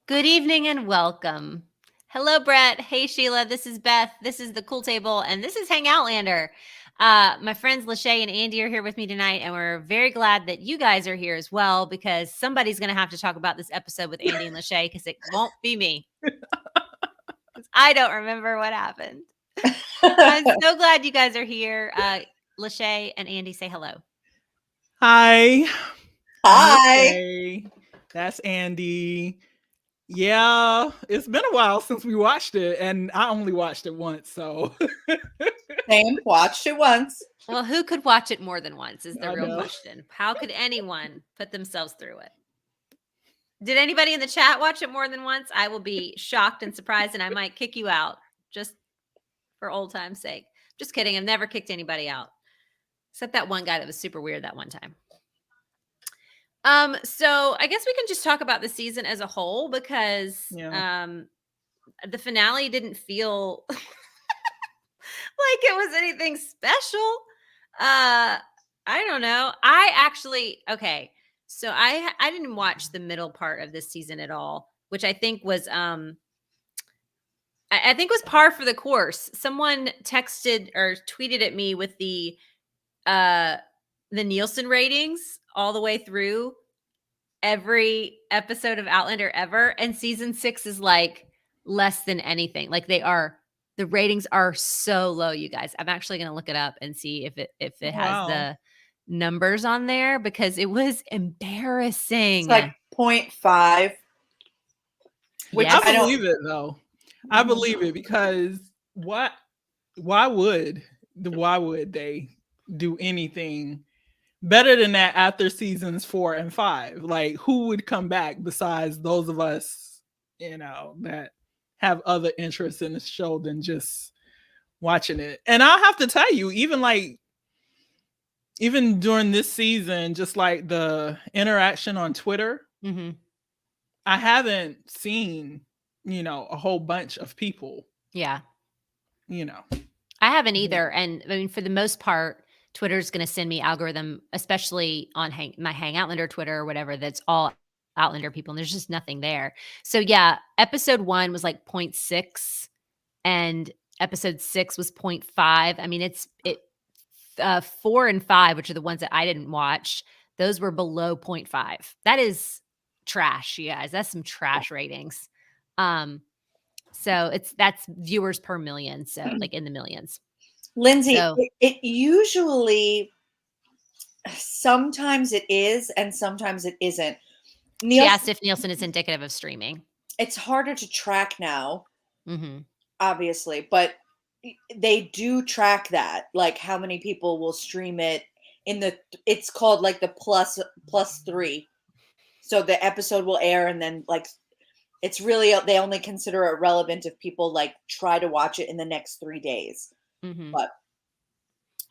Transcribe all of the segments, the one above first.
Good evening and welcome. Hello, Brett. Hey, Sheila. This is Beth. This is the Cool Table, and this is Hangoutlander. My friends Lachey and Andy are here with me tonight, and we're very glad that you guys are here as well because somebody's going to have to talk about this episode with Andy and Lachey because it won't be me. Because I don't remember what happened. I'm so glad you guys are here. Lachey and Andy, say hello. Hi. Hi. Okay. That's Andy. Yeah, it's been a while since we watched it, and I only watched it once, so Same. Watched it once. Well, who could watch it more than once is the I real know. question. How could anyone put themselves through it? Did anybody in the chat watch it more than once? I will be shocked and surprised, and I might kick you out just for old time's sake. Just kidding. I've never kicked anybody out, except that one guy that was super weird that one time. So I guess we can just talk about the season as a whole because the finale didn't feel like it was anything special. I don't know. So I didn't watch the middle part of this season at all, which I think was I think was par for the course. Someone texted or tweeted at me with the Nielsen ratings all the way through every episode of Outlander ever, and season 6 is like less than anything. Like the ratings are so low, you guys. I'm actually going to look it up and see if it has the numbers on there because it was embarrassing. It's like 0.5. Which I believe it though. I believe it because why would they do anything better than that after seasons 4 and 5? Like, who would come back besides those of us, that have other interests in the show than just watching it? And I'll have to tell you, even during this season, just like the interaction on Twitter, I haven't seen, a whole bunch of people. Yeah. I haven't either. And I mean, for the most part, Twitter's going to send me algorithm, especially on my Hangoutlander Twitter or whatever, that's all Outlander people. And there's just nothing there. So yeah, episode 1 was like 0.6 and episode 6 was 0.5. I mean, 4 and 5, which are the ones that I didn't watch, those were below 0.5. That is trash, you guys. That's some trash ratings. So that's viewers per million. So like in the millions. Lindsay, it usually, sometimes it is and sometimes it isn't. She asked if Nielsen is indicative of streaming. It's harder to track now, obviously, but they do track that, like how many people will stream it it's called like the plus 3. So the episode will air and then like it's really, they only consider it relevant if people like try to watch it in the next 3 days. But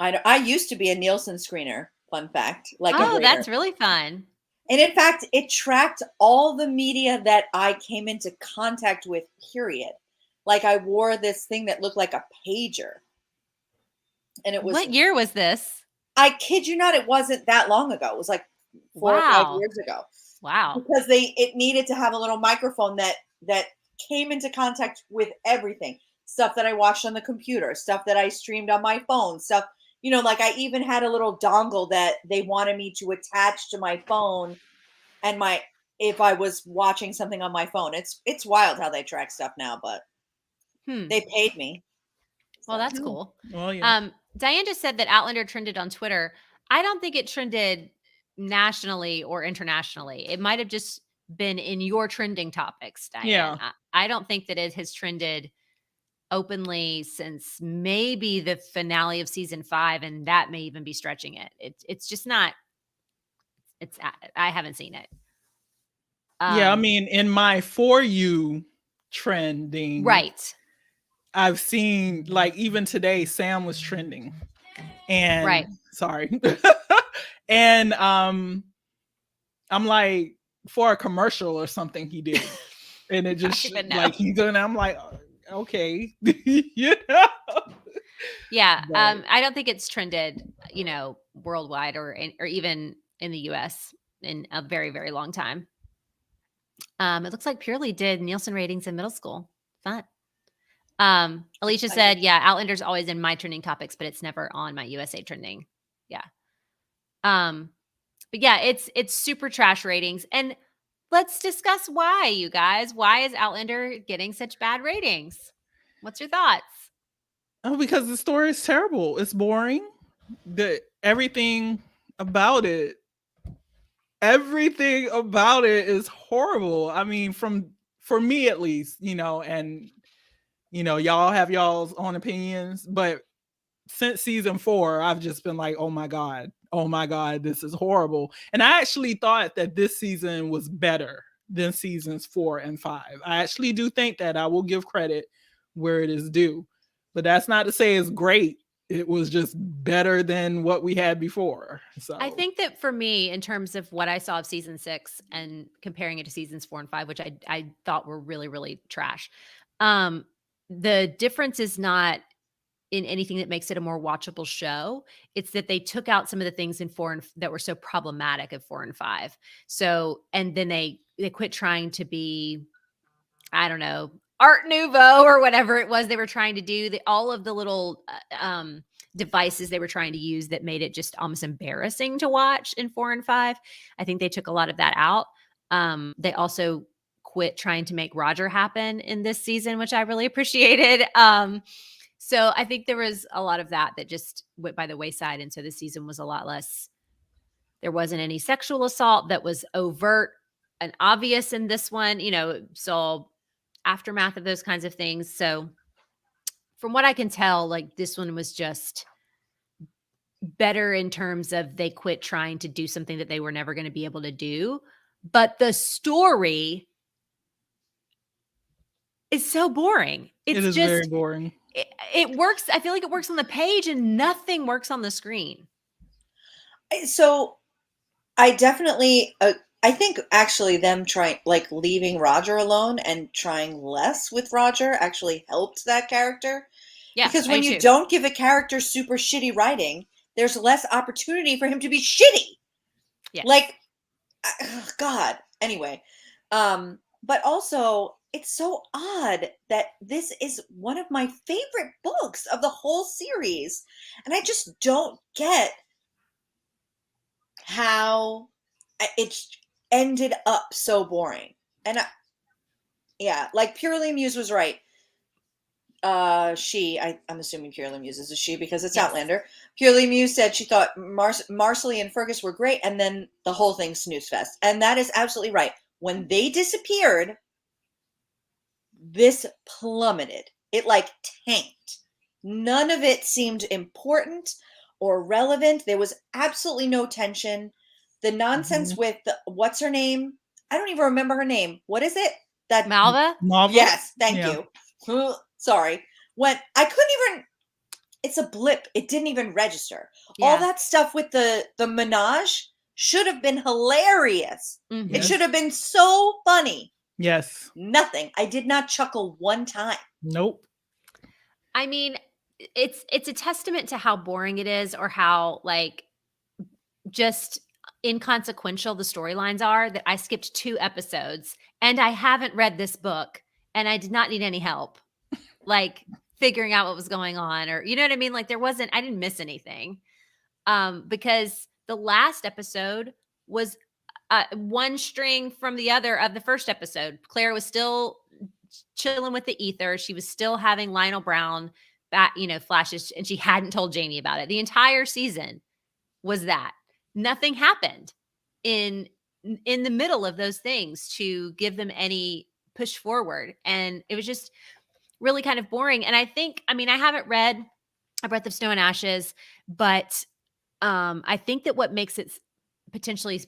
I used to be a Nielsen screener. Fun fact. That's really fun. And in fact, it tracked all the media that I came into contact with, period. Like I wore this thing that looked like a pager. And it was. What year was this? I kid you not, it wasn't that long ago. It was like 4 or 5 years ago. Wow. Because it needed to have a little microphone that came into contact with everything. Stuff that I watched on the computer, stuff that I streamed on my phone, stuff, like I even had a little dongle that they wanted me to attach to my phone and if I was watching something on my phone. It's wild how they track stuff now, but they paid me. Well, that's cool. Well, yeah. Diane just said that Outlander trended on Twitter. I don't think it trended nationally or internationally. It might have just been in your trending topics, Diane. Yeah. I don't think that it has trended openly since maybe the finale of season 5, and that may even be stretching it. It's just not. I haven't seen it. Yeah, I mean, in my For You trending, right? I've seen, like, even today, Sam was trending, and sorry, and I'm like, for a commercial or something he did, and it just like he's doing. I'm like, okay, Yeah, I don't think it's trended, worldwide or even in the U.S. in a very, very long time. It looks like Purely did Nielsen ratings in middle school. Fun. Alicia said, yeah, Outlander's always in my trending topics, but it's never on my USA trending. Yeah. But yeah, it's super trash ratings. And let's discuss why, you guys. Why is Outlander getting such bad ratings? What's your thoughts? Oh, because the story is terrible. It's boring. Everything about it is horrible. I mean, for me at least, and y'all have y'all's own opinions, but since season 4, I've just been like, oh my god, this is horrible. And I actually thought that this season was better than seasons 4 and 5. I actually do think that. I will give credit where it is due, but that's not to say it's great. It was just better than what we had before. So I think that for me, in terms of what I saw of season 6 and comparing it to seasons 4 and 5, which I thought were really, really trash, the difference is not in anything that makes it a more watchable show. It's that they took out some of the things in 4 and that were so problematic of 4 and 5. So, and then they quit trying to be, I don't know, Art Nouveau or whatever it was they were trying to do. All of the little devices they were trying to use that made it just almost embarrassing to watch in 4 and 5. I think they took a lot of that out. They also quit trying to make Roger happen in this season, which I really appreciated. So I think there was a lot of that just went by the wayside. And so the season was a lot less. There wasn't any sexual assault that was overt and obvious in this one, saw aftermath of those kinds of things. So from what I can tell, like this one was just better in terms of they quit trying to do something that they were never going to be able to do. But the story is so boring. It is just very boring. It works. I feel like it works on the page and nothing works on the screen. So I definitely, I think actually them leaving Roger alone and trying less with Roger actually helped that character. Yeah. Because when you don't give a character super shitty writing, there's less opportunity for him to be shitty. Yeah. Like, God. Anyway. But also, it's so odd that this is one of my favorite books of the whole series. And I just don't get how it ended up so boring. And like Purely Muse was right. I'm assuming Purely Muse is a she because it's yes. Outlander. Purely Muse said she thought Marcelly and Fergus were great, and then the whole thing snooze fest. And that is absolutely right. When they disappeared, this plummeted. It tanked. None of it seemed important or relevant. There was absolutely no tension. The nonsense with what's her name? I don't even remember her name. What is it? That Malva? Yes, thank you. Sorry. When I couldn't even. It's a blip. It didn't even register. Yeah. All that stuff with the menage should have been hilarious. Mm-hmm. It should have been so funny. Yes. Nothing. I did not chuckle one time. Nope. I mean, it's a testament to how boring it is, or how just inconsequential the storylines are, that I skipped 2 episodes and I haven't read this book and I did not need any help figuring out what was going on, or you know what I mean? I didn't miss anything. Because the last episode was one string from the other of the first episode. Claire was still chilling with the ether. She was still having Lionel Brown flashes, and she hadn't told Jamie about it. The entire season was that. Nothing happened in the middle of those things to give them any push forward. And it was just really kind of boring. And I haven't read A Breath of Snow and Ashes, but I think that what makes it potentially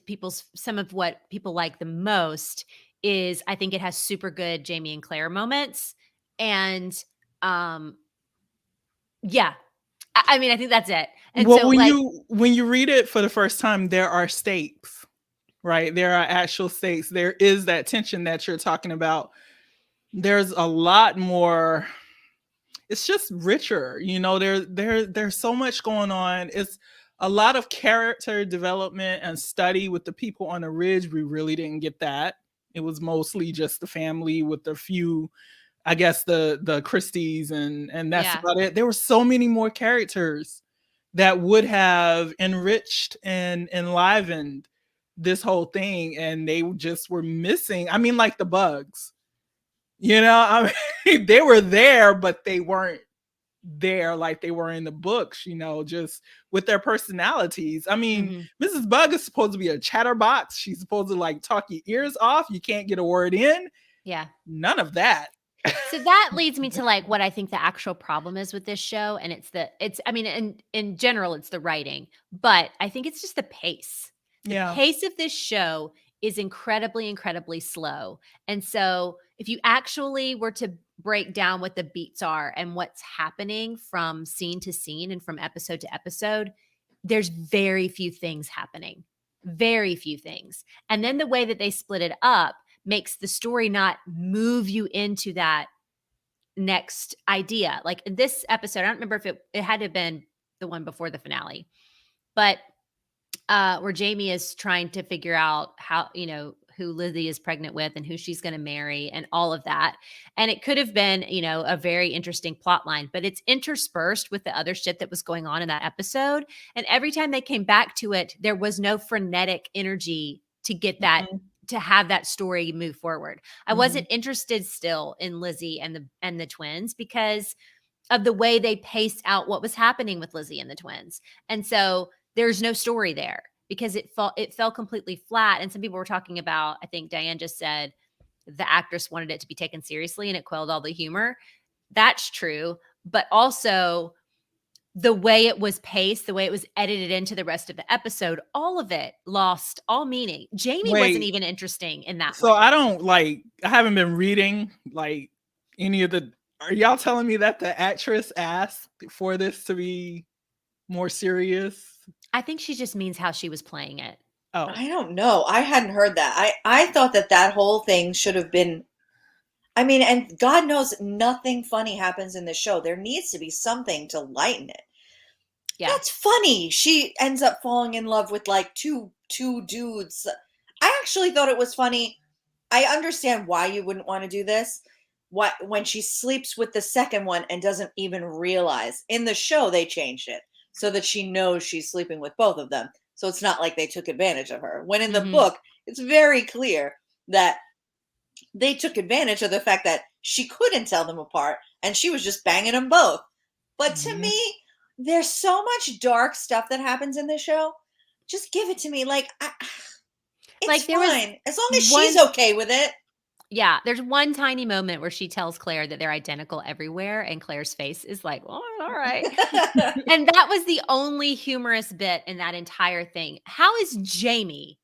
some of what people like the most is I think it has super good Jamie and Claire moments. And yeah, I think that's it. And well, so when you read it for the first time, there are stakes, right? There are actual stakes. There is that tension that you're talking about. There's a lot more. It's just richer, there's so much going on. It's a lot of character development and study with the people on the ridge. We really didn't get that It was mostly just the family with a few, I guess, the Christies, and that's about it. There were so many more characters that would have enriched and enlivened this whole thing, and they just were missing. I mean, like the bugs, I mean, they were there, but they weren't there like they were in the books, just with their personalities. I mean, Mrs. Bug is supposed to be a chatterbox. She's supposed to like talk your ears off. You can't get a word in. Yeah. None of that. So that leads me to like what I think the actual problem is with this show. And I mean, in general, it's the writing, but I think it's just the pace. The pace of this show is incredibly, incredibly slow. And so if you actually were to break down what the beats are and what's happening from scene to scene and from episode to episode, there's very few things happening. Very few things. And then the way that they split it up makes the story not move you into that next idea. Like in this episode, I don't remember if it had to have been the one before the finale, but where Jamie is trying to figure out how, who Lizzie is pregnant with and who she's going to marry and all of that. And it could have been, a very interesting plot line, but it's interspersed with the other shit that was going on in that episode. And every time they came back to it, there was no frenetic energy to get that to have that story move forward. I wasn't interested still in Lizzie and the twins because of the way they paced out what was happening with Lizzie and the twins. And so there's no story there because it fell completely flat. And some people were talking about, I think Diane just said the actress wanted it to be taken seriously and it quelled all the humor. That's true. But also the way it was paced, the way it was edited into the rest of the episode, all of it lost all meaning. Jamie wasn't even interesting in that So way. I haven't been reading like any of the, are y'all telling me that the actress asked for this to be more serious? I think she just means how she was playing it. Oh, I don't know. I hadn't heard that. I thought that whole thing should have been, I mean, and God knows nothing funny happens in the show. There needs to be something to lighten it. Yeah. That's funny. She ends up falling in love with like two dudes. I actually thought it was funny. I understand why you wouldn't want to do this. When she sleeps with the second one and doesn't even realize. In the show, they changed it so that she knows she's sleeping with both of them. So it's not like they took advantage of her. When in the book, it's very clear that they took advantage of the fact that she couldn't tell them apart and she was just banging them both. But to me, there's so much dark stuff that happens in the show. Just give it to me. Like, it's fine. As long as she's okay with it. Yeah, there's one tiny moment where she tells Claire that they're identical everywhere, and Claire's face is like, "Oh, all right." And that was the only humorous bit in that entire thing. How is Jamie,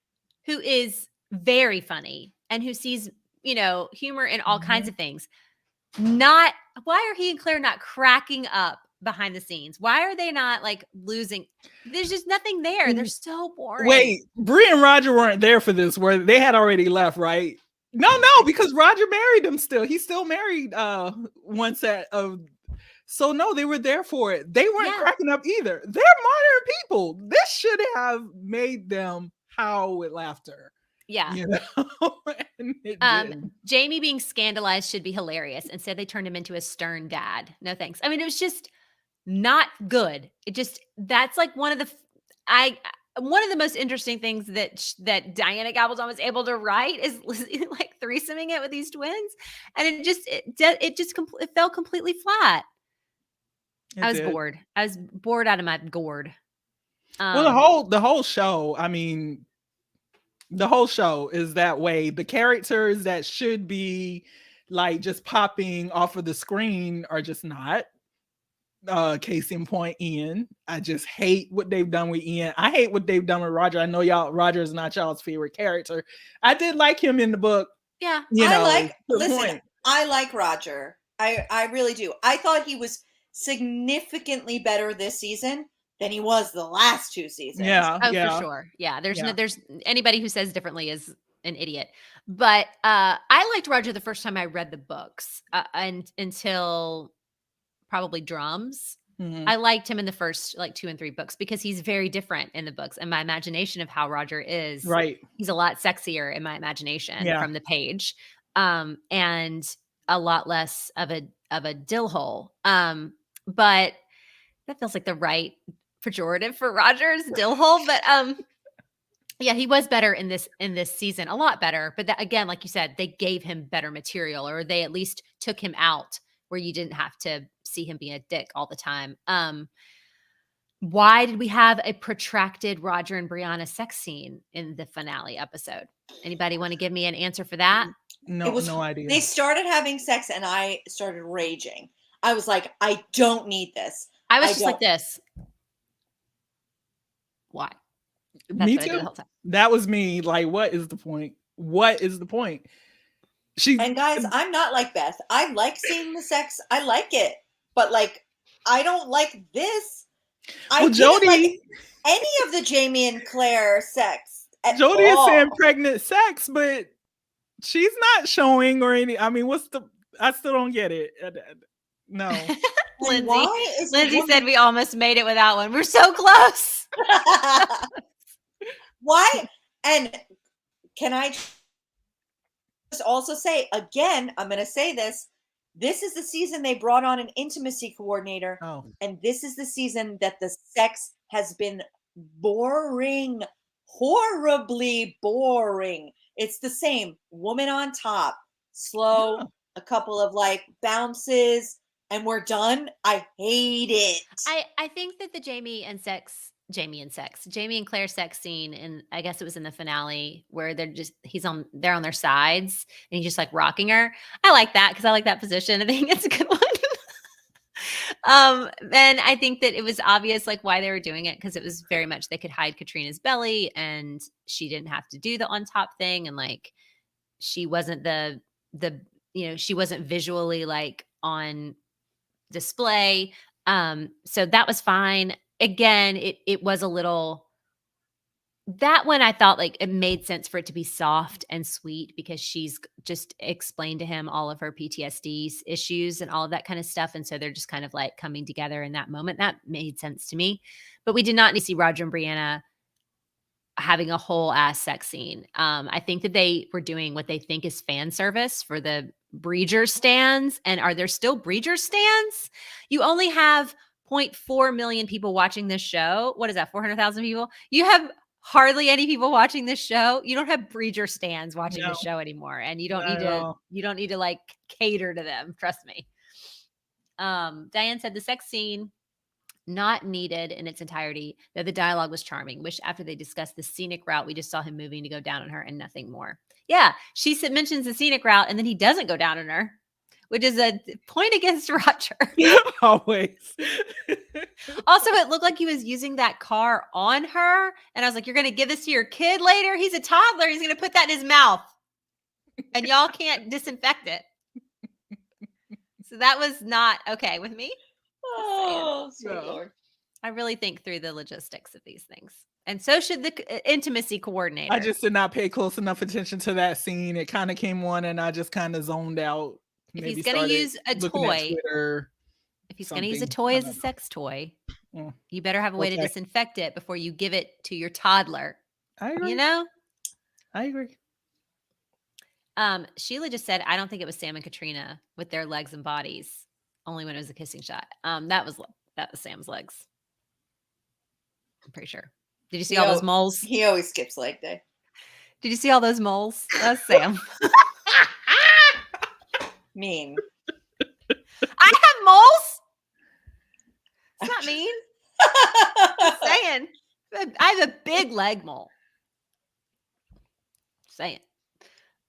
who is very funny and who sees, humor in all kinds of things, why are he and Claire not cracking up behind the scenes? Why are they not like losing? There's just nothing there. They're so boring. Wait, Bree and Roger weren't there for this, where they had already left, right? No, because Roger married him still. He's still married one set of. So no, they were there for it. They weren't cracking up either. They're modern people. This should have made them howl with laughter. Yeah. Jamie being scandalized should be hilarious. Instead, they turned him into a stern dad. No thanks. I mean, it was just not good. That's like one of the most interesting things that Diana Gabaldon was able to write is like threesoming it with these twins, and it fell completely flat. I was bored. I was bored out of my gourd. Well, the whole show. I mean, the whole show is that way. The characters that should be like just popping off of the screen are just not. Case in point, Ian. I just hate what they've done with Ian. I hate what they've done with Roger. I know Roger is not y'all's favorite character. I did like him in the book. Yeah. I like Roger. I really do. I thought he was significantly better this season than he was the last two seasons. For sure. Yeah. There's anybody who says differently is an idiot. But I liked Roger the first time I read the books and until probably Drums. I liked him in the first like 2 and 3 books because he's very different in the books. And my imagination of how Roger is, he's a lot sexier in my imagination from the page, and a lot less of a dill hole. But that feels like the right pejorative for Roger's dill hole. But yeah, he was better in this season, a lot better. But that, again, like you said, they gave him better material, or they at least took him out where you didn't have to see him being a dick all the time. Why did we have a protracted Roger and Brianna sex scene in the finale episode? Anybody want to give me an answer for that? No idea. They started having sex and I started raging. I was like, I don't need this. I was just like this. Why? That's me too. That was me. Like, what is the point? What is the point? And guys, I'm not like Beth. I like seeing the sex. I like it, but like, I don't like this. I didn't like any of the Jamie and Claire sex. Jody is saying pregnant sex, but she's not showing or any. I mean, I still don't get it. No. Lindsay said we almost made it without one. We're so close. Why? And can I just also say again, I'm going to say this. This is the season they brought on an intimacy coordinator. And this is the season that the sex has been boring, horribly boring. It's the same woman on top, slow, a couple of like bounces, and we're done. I hate it. I think that the Jamie and Claire sex scene, and I guess it was in the finale where they're on their sides and he's just like rocking her. I like that because I like that position. I think it's a good one. And I think that it was obvious like why they were doing it, because it was very much they could hide Katrina's belly and she didn't have to do the on top thing, and like she wasn't she wasn't visually like on display. So that was fine. Again, it was a little, that one I thought like it made sense for it to be soft and sweet because she's just explained to him all of her PTSD issues and all of that kind of stuff. And so they're just kind of like coming together in that moment. That made sense to me. But we did not need to see Roger and Brianna having a whole ass sex scene. I think that they were doing what they think is fan service for the Breeder stands. And are there still Breeder stands? You only have 0.4 million people watching this show. What is that? 400,000 people? You have hardly any people watching this show. You don't have Breeder stands watching the show anymore. And you don't need to like cater to them. Trust me. Diane said the sex scene not needed in its entirety, though the dialogue was charming. Wish after they discussed the scenic route, we just saw him moving to go down on her and nothing more. Yeah, she mentions the scenic route and then he doesn't go down on her, which is a point against Roger. Always. Also, it looked like he was using that car on her. And I was like, you're going to give this to your kid later? He's a toddler. He's going to put that in his mouth. And y'all can't disinfect it. So that was not okay with me. Oh, sweet Lord. I really think through the logistics of these things. And so should the intimacy coordinator. I just did not pay close enough attention to that scene. It kind of came on and I just kind of zoned out. If he's going to use a toy, if he's going to use a toy as a sex toy, you better have a way to disinfect it before you give it to your toddler. I agree. You know? I agree. Sheila just said, I don't think it was Sam and Katrina with their legs and bodies, only when it was a kissing shot. That was Sam's legs. I'm pretty sure. Did you see all those moles? He always skips leg day. Did you see all those moles? That's Sam. Mean. I have moles. It's not mean. I'm saying. I have a big leg mole. Saying.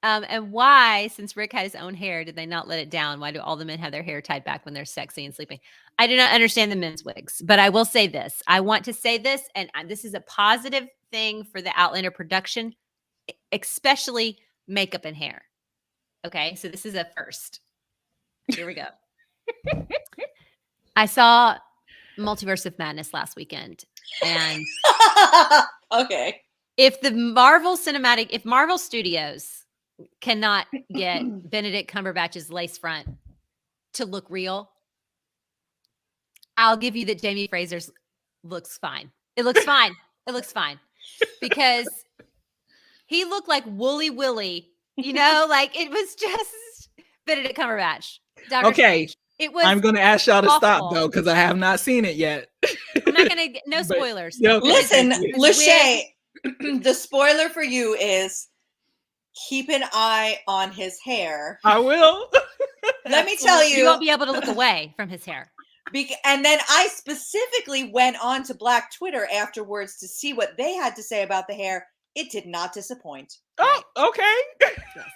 And why, since Rick had his own hair, did they not let it down? Why do all the men have their hair tied back when they're sexy and sleeping? I do not understand the men's wigs, but I will say this. I want to say this, and this is a positive thing for the Outlander production, especially makeup and hair. Okay, so this is a first. Here we go. I saw Multiverse of Madness last weekend, and okay, if Marvel Studios cannot get Benedict Cumberbatch's lace front to look real, I'll give you that Jamie Fraser's looks fine. It looks fine. It looks fine. Because he looked like Wooly Willy, like it was just Benedict Cumberbatch. Dr. Strange. It was I'm going to ask y'all to awful. stop though, because I have not seen it yet. I'm not going to, no spoilers. Okay, listen, Lachey, the spoiler for you is keep an eye on his hair. I will. Let me tell you. You won't be able to look away from his hair. And then I specifically went on to Black Twitter afterwards to see what they had to say about the hair. It did not disappoint. Oh, okay.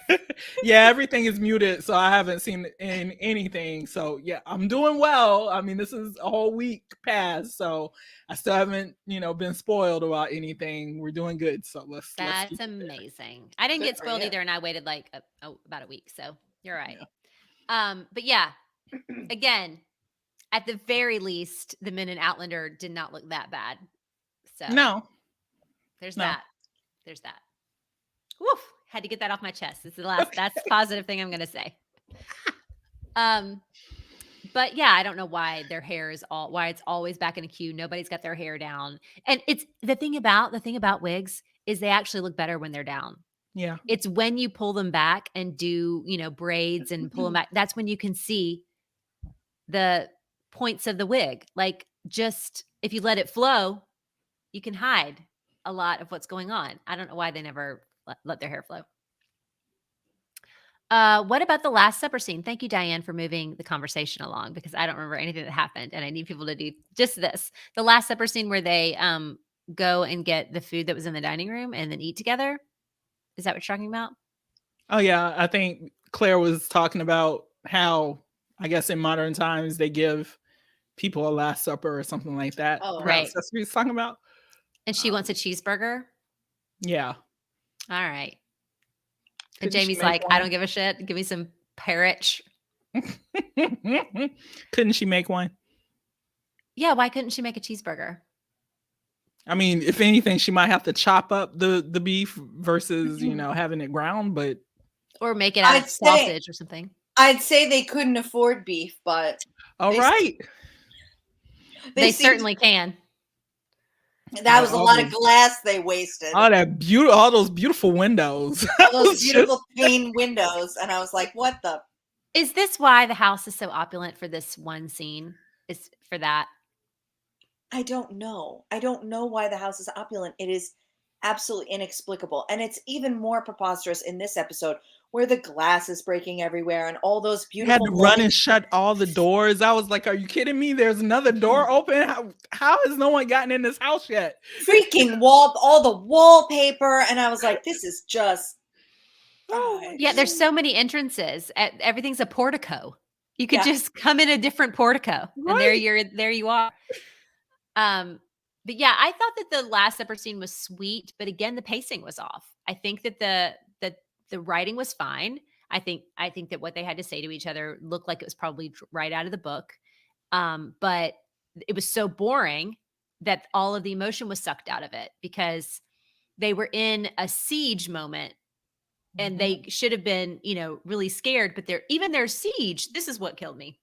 Yes. Yeah, everything is muted, so I haven't seen anything. So yeah, I'm doing well. I mean, this is a whole week past, so I still haven't, been spoiled about anything. We're doing good. So That's amazing. I didn't get spoiled either, and I waited like about a week. So you're right. Yeah. But yeah, again, at the very least, the men in Outlander did not look that bad. So no, there's that. There's that. Woof. Had to get that off my chest. This is the last. That's the positive thing I'm going to say. But yeah, I don't know why their hair is why it's always back in a queue. Nobody's got their hair down. And it's the thing about wigs is they actually look better when they're down. Yeah. It's when you pull them back and do, braids and pull them back. That's when you can see the points of the wig. Like just if you let it flow, you can hide a lot of what's going on. I don't know why they never let their hair flow. What about the Last Supper scene? Thank you, Diane, for moving the conversation along because I don't remember anything that happened and I need people to do just this. The Last Supper scene where they go and get the food that was in the dining room and then eat together. Is that what you're talking about? Oh, yeah. I think Claire was talking about how, I guess in modern times, they give people a Last Supper or something like that. Oh, right. That's what he's talking about. And she wants a cheeseburger? Yeah. All right. And Jamie's like, I don't give a shit. Give me some parrot. Couldn't she make one? Yeah, why couldn't she make a cheeseburger? I mean, if anything, she might have to chop up the beef versus, having it ground, or make it out of sausage or something. I'd say they couldn't afford beef, but they certainly can. That was a lot of glass they wasted. All those beautiful windows. All those beautiful pane windows. And I was like, what the? Is this why the house is so opulent for this one scene? Is for that? I don't know. I don't know why the house is opulent. It is absolutely inexplicable. And it's even more preposterous in this episode where the glass is breaking everywhere and all those beautiful. You had to run and shut all the doors. I was like, are you kidding me? There's another door open. How has no one gotten in this house yet? Freaking all the wallpaper. And I was like, this is just. Yeah, there's so many entrances. Everything's a portico. You could just come in a different portico. Right. And there you are. But yeah, I thought that the Last Supper scene was sweet, but again, the pacing was off. I think that the writing was fine. I think that what they had to say to each other looked like it was probably right out of the book. But it was so boring that all of the emotion was sucked out of it because they were in a siege moment and they should have been, really scared, but their siege, this is what killed me.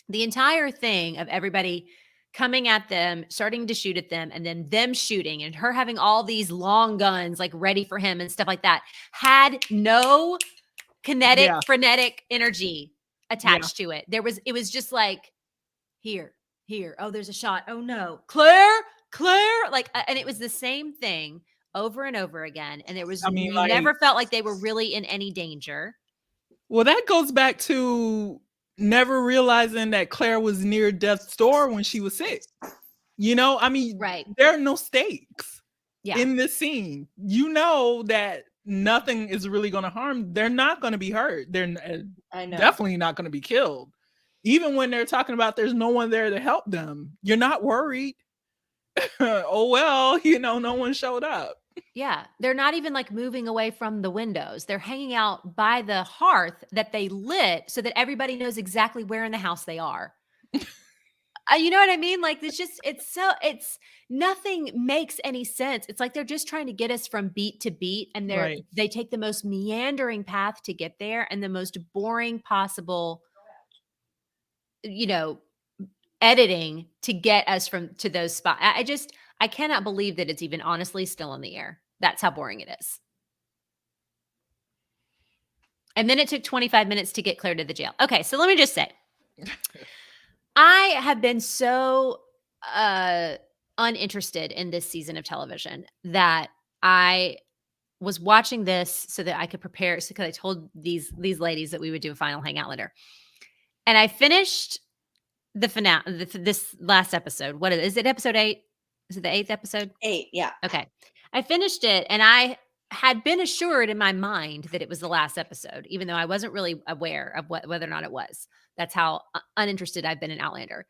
The entire thing of everybody coming at them, starting to shoot at them, and then them shooting and her having all these long guns like ready for him and stuff like that had no kinetic, frenetic energy attached to it. It was just like, here. Oh, there's a shot. Oh no. Claire. Like, and it was the same thing over and over again. And you never felt like they were really in any danger. Well, that goes back to never realizing that Claire was near death's door when she was sick. Right. There are no stakes in this scene. That nothing is really going to harm. They're not going to be hurt. They're definitely not going to be killed. Even when they're talking about there's no one there to help them, you're not worried. Oh, well, no one showed up. Yeah. They're not even like moving away from the windows. They're hanging out by the hearth that they lit so that everybody knows exactly where in the house they are. You know what I mean? Like it's nothing makes any sense. It's like they're just trying to get us from beat to beat and they take the most meandering path to get there and the most boring possible, editing to get us to those spots. I cannot believe that it's even honestly still on the air. That's how boring it is. And then it took 25 minutes to get cleared to the jail. Okay, so let me just say, I have been so uninterested in this season of television that I was watching this so that I could prepare. Because I told these ladies that we would do a final Hangoutlander, and I finished the finale. This last episode. What is it? Episode 8? Is it the 8th episode? 8, yeah. Okay, I finished it, and I had been assured in my mind that it was the last episode, even though I wasn't really aware of whether or not it was. That's how uninterested I've been in Outlander.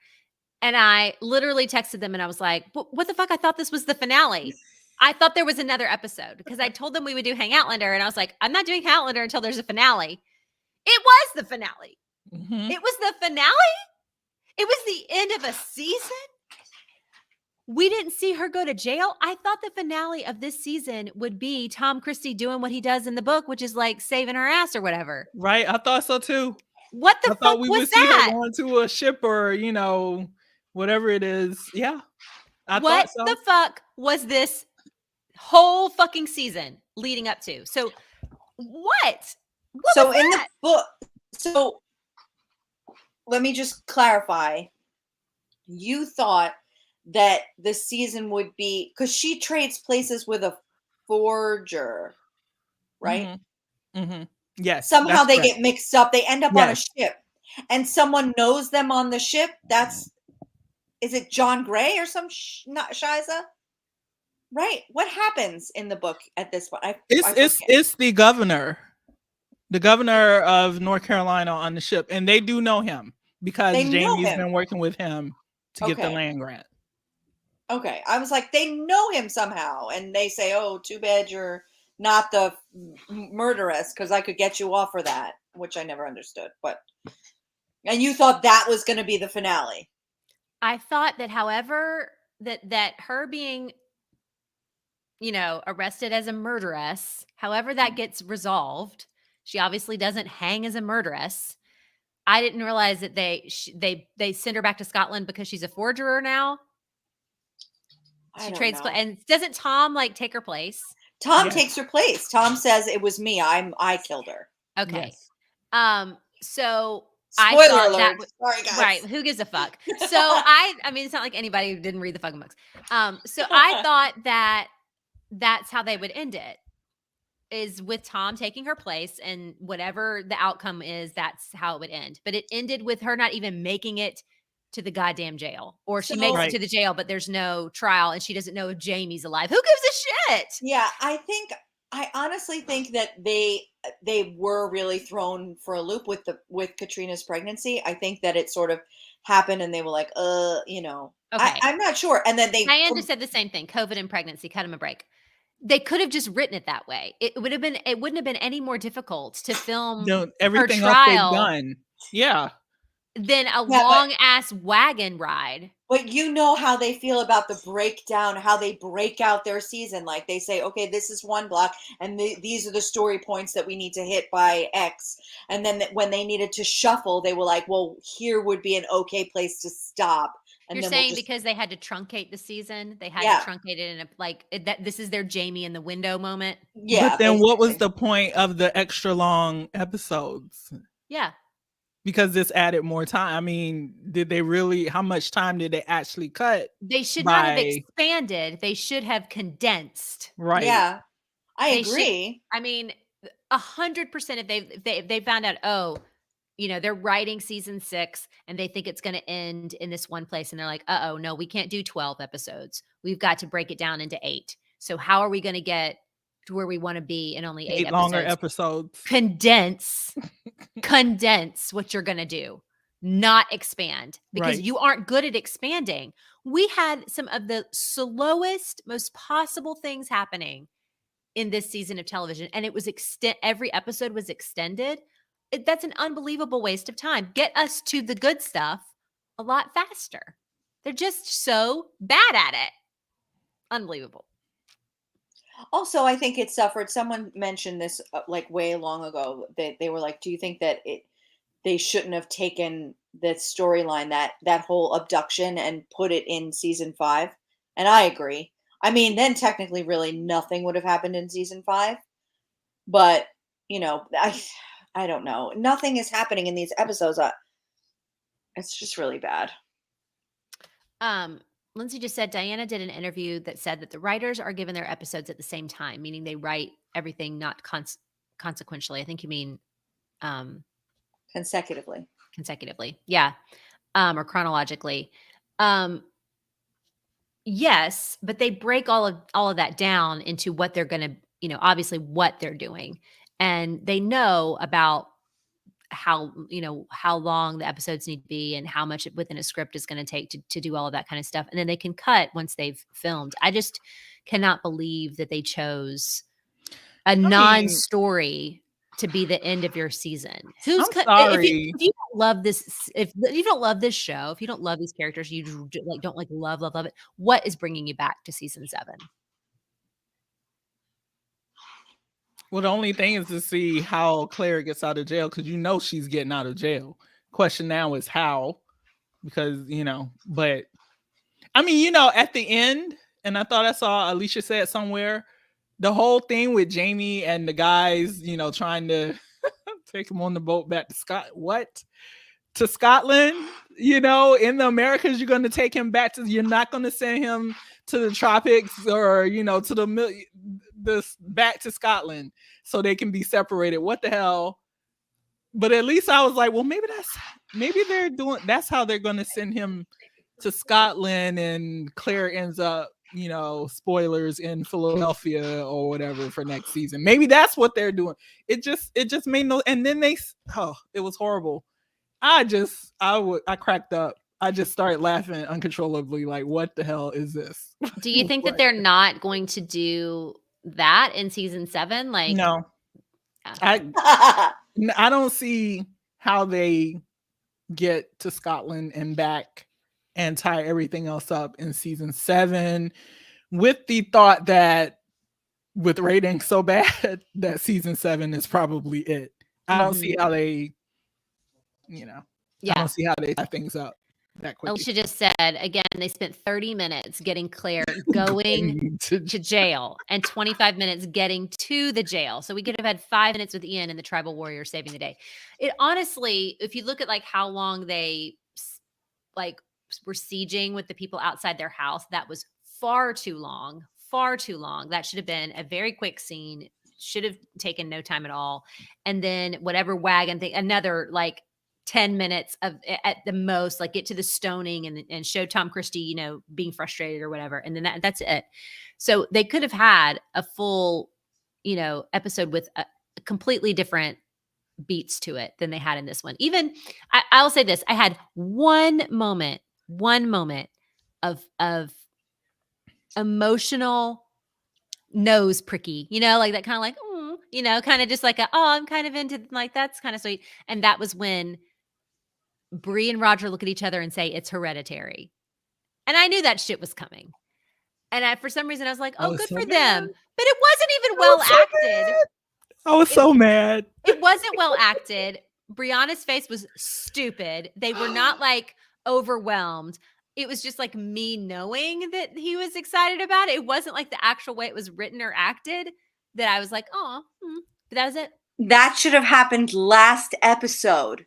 And I literally texted them and I was like, what the fuck? I thought this was the finale. I thought there was another episode because I told them we would do Hangoutlander. And I was like, I'm not doing Hangoutlander until there's a finale. It was the finale. Mm-hmm. It was the finale. It was the end of a season. We didn't see her go to jail. I thought the finale of this season would be Tom Christie doing what he does in the book, which is like saving her ass or whatever. Right. I thought so too. What the fuck we was would that? See her going to a ship or, whatever it is. Yeah. I what thought so. The fuck was this whole fucking season leading up to? So what so in the book, so let me just clarify. You thought that the season would be, because she trades places with a forger, right? Mm-hmm. Mm-hmm. Yes. Somehow they get mixed up. They end up on a ship, and someone knows them on the ship. Is it John Gray or some not Shiza? Right. What happens in the book at this point? It's the governor of North Carolina on the ship, and they do know him because Jamie's been working with him to get the land grant. Okay. I was like, they know him somehow, and they say, oh, too bad you're not the murderess, because I could get you off for that, which I never understood. And you thought that was going to be the finale. I thought that, however, that her being, arrested as a murderess, however that gets resolved, she obviously doesn't hang as a murderess. I didn't realize that they send her back to Scotland because she's a forger now. She trades, and doesn't Tom take her place? Tom takes her place. Tom says it was me. I killed her. Okay. Yes. So spoiler alert. Sorry, guys. Right. Who gives a fuck? So I mean, it's not like anybody who didn't read the fucking books. So I thought that's how they would end it, is with Tom taking her place, and whatever the outcome is, that's how it would end. But it ended with her not even making it to the goddamn jail, or she makes it to the jail, but there's no trial and she doesn't know if Jamie's alive. Who gives a shit? Yeah, I honestly think that they were really thrown for a loop with Katrina's pregnancy. I think that it sort of happened and they were like, okay. I'm not sure. And then Diana said the same thing. COVID and pregnancy, cut him a break. They could have just written it that way. It wouldn't have been any more difficult to film everything her trial else they've done. Yeah. Than a long ass wagon ride. But you know how they feel about the breakdown, how they break out their season. Like they say, okay, this is one block, and these are the story points that we need to hit by X. And then when they needed to shuffle, they were like, well, here would be an okay place to stop. And you're saying because they had to truncate the season, they had to truncate it in that this is their Jamie in the window moment. Yeah. But then what was the point of the extra long episodes? Yeah. Because this added more time. I mean, how much time did they actually cut? They should not have expanded. They should have condensed. Right. Yeah. I agree. 100% if they found out, they're writing season 6 and they think it's going to end in this one place. And they're like, no, we can't do 12 episodes. We've got to break it down into 8. So how are we going to get to where we want to be in only 8 longer episodes? Condense what you're going to do, not expand, because you aren't good at expanding. We had some of the slowest, most possible things happening in this season of television. And it was every episode was extended. That's an unbelievable waste of time. Get us to the good stuff a lot faster. They're just so bad at it. Unbelievable. Also, I think it suffered. Someone mentioned this way long ago. They were like, do you think that they shouldn't have taken the storyline, that whole abduction, and put it in season 5. And I agree. I mean, then technically really nothing would have happened in season 5. But, I don't know. Nothing is happening in these episodes. It's just really bad. Lindsay just said Diana did an interview that said that the writers are given their episodes at the same time, meaning they write everything not consequentially. I think you mean consecutively. Yeah. Or chronologically. Yes, but they break all of that down into what they're going to, obviously what they're doing. And they know about how long the episodes need to be and how much within a script is going to take to do all of that kind of stuff. And then they can cut once they've filmed. I just cannot believe that they chose a non-story to be the end of your season. I'm sorry. If you don't love this, if you don't love this show, if you don't love these characters, you don't love it. What is bringing you back to season 7? Well, the only thing is to see how Claire gets out of jail, because she's getting out of jail. Question now is how, because but I mean, at the end, and I thought I saw Alicia say it somewhere, the whole thing with Jamie and the guys, trying to take him on the boat back to Scotland, in the Americas, you're going to take him back you're not going to send him to the tropics or, to back to Scotland so they can be separated. What the hell? But at least I was like, well, maybe that's how they're going to send him to Scotland, and Claire ends up, spoilers, in Philadelphia or whatever for next season. Maybe that's what they're doing. It just made no, and then it was horrible. I cracked up. I just started laughing uncontrollably. Like, what the hell is this? Do you think that they're not going to do that in season 7? Like, no, I don't see how they get to Scotland and back and tie everything else up in season 7, with the thought that with ratings so bad that season 7 is probably it. I don't see how they, I don't see how they tie things up that quickly. Alicia just said, again, they spent 30 minutes getting Claire going to jail and 25 minutes getting to the jail. So we could have had 5 minutes with Ian and the tribal warrior saving the day. It honestly, if you look at like how long they were sieging with the people outside their house, that was far too long. That should have been a very quick scene. Should have taken no time at all. And then whatever wagon thing, another 10 minutes of at the most, get to the stoning and show Tom Christie, being frustrated or whatever. And then that's it. So they could have had a full, episode with a completely different beats to it than they had in this one. Even I'll say this, I had one moment of emotional nose pricky, that kind of kind of just I'm kind of into, that's kind of sweet. And that was when Bree and Roger look at each other and say, it's hereditary. And I knew that shit was coming. And for some reason I was like, oh, good for them. But it wasn't even well acted. I was so mad. It wasn't well acted. Brianna's face was stupid. They were not overwhelmed. It was just me knowing that he was excited about it. It wasn't the actual way it was written or acted that I was like, oh, but that was it. That should have happened last episode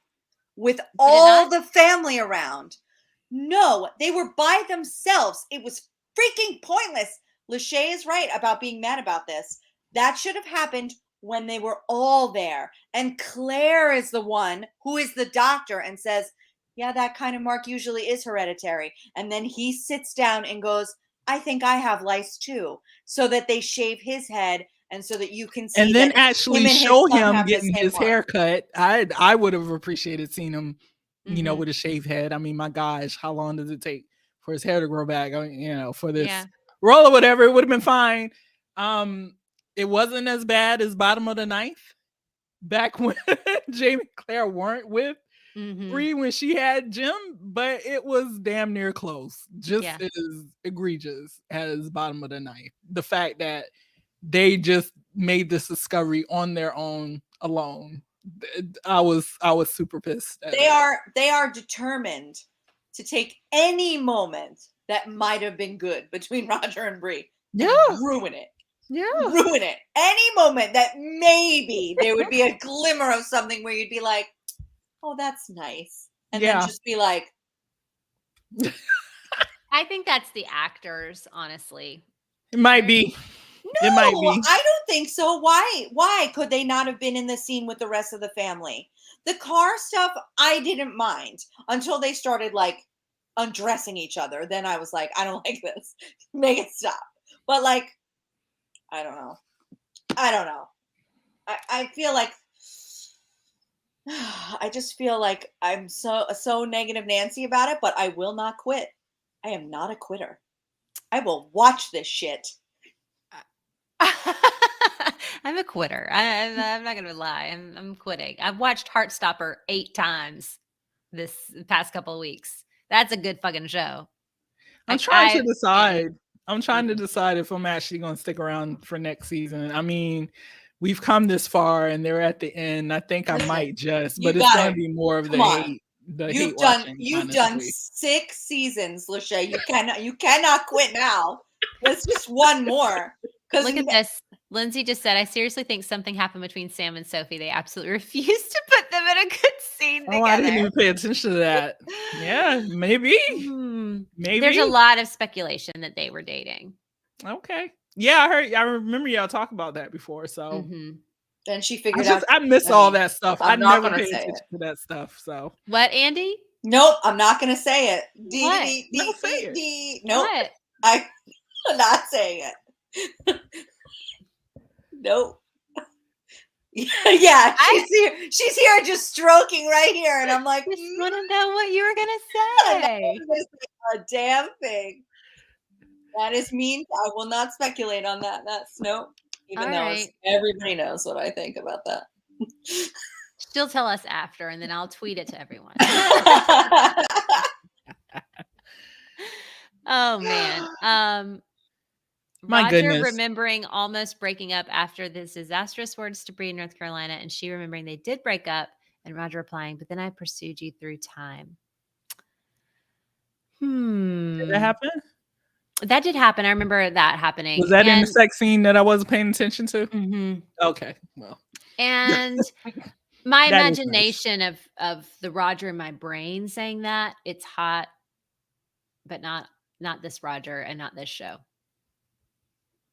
with all the family around. No, they were by themselves. It was freaking pointless. Lachey is right about being mad about this. That should have happened when they were all there. And Claire is the one who is the doctor and says, yeah, that kind of mark usually is hereditary. And then he sits down and goes, I think I have lice too. So that they shave his head, and so that you can see. And then actually show him getting his hair cut. I would have appreciated seeing him, with a shaved head. I mean, my gosh, how long does it take for his hair to grow back? I mean, for this role or whatever, it would have been fine. It wasn't as bad as Bottom of the Ninth, back when Jamie and Claire weren't with Bree when she had Jim, but it was damn near close. Just as egregious as Bottom of the Ninth. The fact that they just made this discovery on their own alone I was super pissed. They are determined to take any moment that might have been good between Roger and Bree. Yeah. Ruin it. Yeah. Ruin it. Any moment that maybe there would be a glimmer of something where you'd be like, oh, that's nice. And then just be like. I think that's the actors, honestly. It might be. No, it might be. I don't think so. Why could they not have been in the scene with the rest of the family? The car stuff, I didn't mind until they started like undressing each other. Then I was like, I don't like this. Make it stop. But like, I don't know. I feel like I just feel like I'm so negative Nancy about it, but I will not quit. I am not a quitter. I will watch this shit. I'm a quitter. I'm not gonna lie. I'm quitting. I've watched Heartstopper 8 times this past couple of weeks. That's a good fucking show. I'm trying to decide. I'm trying to decide if I'm actually going to stick around for next season. I mean, we've come this far and they're at the end. I think I might just, but it's going to be more of the hate. You've done 6 seasons, Lachey. You cannot quit now. That's just one more. Look at this. Lindsay just said, I seriously think something happened between Sam and Sophie. They absolutely refused to put them in a good scene together. I didn't even pay attention to that. Yeah, maybe. Maybe. There's a lot of speculation that they were dating. Okay. Yeah, I remember y'all talk about that before. So then she figured out. I miss all that stuff. I never paid attention to that stuff. So what, Andy? Nope, I'm not gonna say it. Nope. I'm not saying it. Nope. Yeah, she's here just stroking right here, and I'm like, I just want to know what you were gonna say. A damn thing. That is mean. I will not speculate on that. That's nope. Even though everybody knows what I think about that. She'll tell us after, and then I'll tweet it to everyone. Oh man. My Roger goodness. remembering almost breaking up after this disastrous words to Bree in North Carolina, and she remembering they did break up, and Roger replying, but then I pursued you through time. Did that happen? That did happen. I remember that happening. Was that in the sex scene that I wasn't paying attention to? Mm-hmm. Okay. Well. And my imagination of the Roger in my brain saying that, it's hot, but not this Roger and not this show.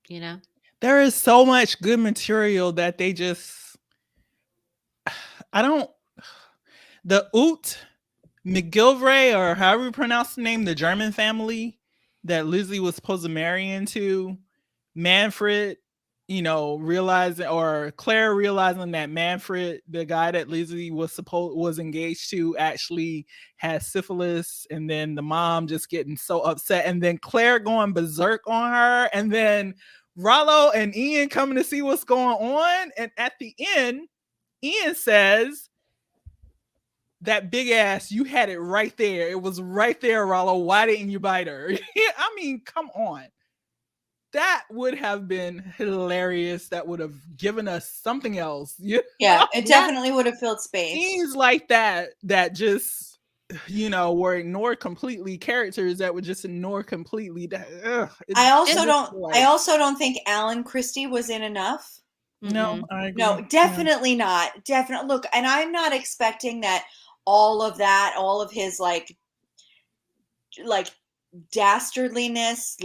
You know? There is so much good material that they just the Ut McGilvray, or however you pronounce the name, the German family that Lizzie was supposed to marry into, Manfred, realizing, or Claire realizing that Manfred, the guy that Lizzie was engaged to, actually has syphilis, and then the mom just getting so upset, and then Claire going berserk on her, and then Rollo and Ian coming to see what's going on, and at the end, Ian says, that big ass, you had it right there. It was right there, Rollo. Why didn't you bite her? I mean, come on. That would have been hilarious. That would have given us something else. Yeah, it definitely would have filled space. Scenes like that just, were ignored completely. Characters that would just ignore completely. I also don't think Alan Christie was in enough. No, I agree. No, definitely not. Definitely. Look, and I'm not expecting that all of his like dastardliness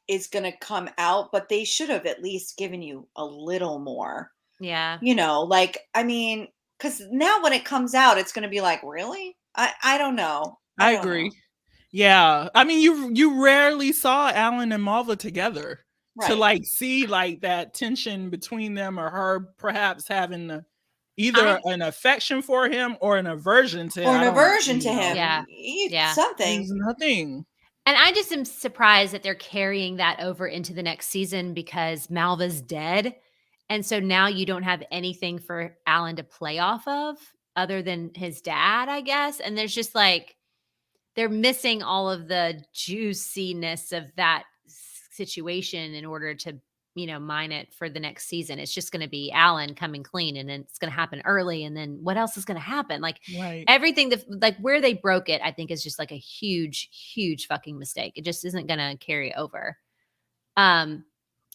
is gonna come out, but they should have at least given you a little more. Yeah. I mean, because now when it comes out, it's gonna be like, really? I don't know. I agree. Yeah. I mean, you rarely saw Alan and Malva together. Right. To see that tension between them, or her perhaps having either an affection for him or an aversion to him. Or an aversion to him. Yeah. Something. There's nothing. And I just am surprised that they're carrying that over into the next season, because Malva's dead. And so now you don't have anything for Alan to play off of other than his dad, I guess. And there's just they're missing all of the juiciness of that situation in order to, mine it for the next season. It's just going to be Alan coming clean, and then it's going to happen early. And then what else is going to happen? Like everything that, like where they broke it, I think is just like a huge, huge fucking mistake. It just isn't going to carry over.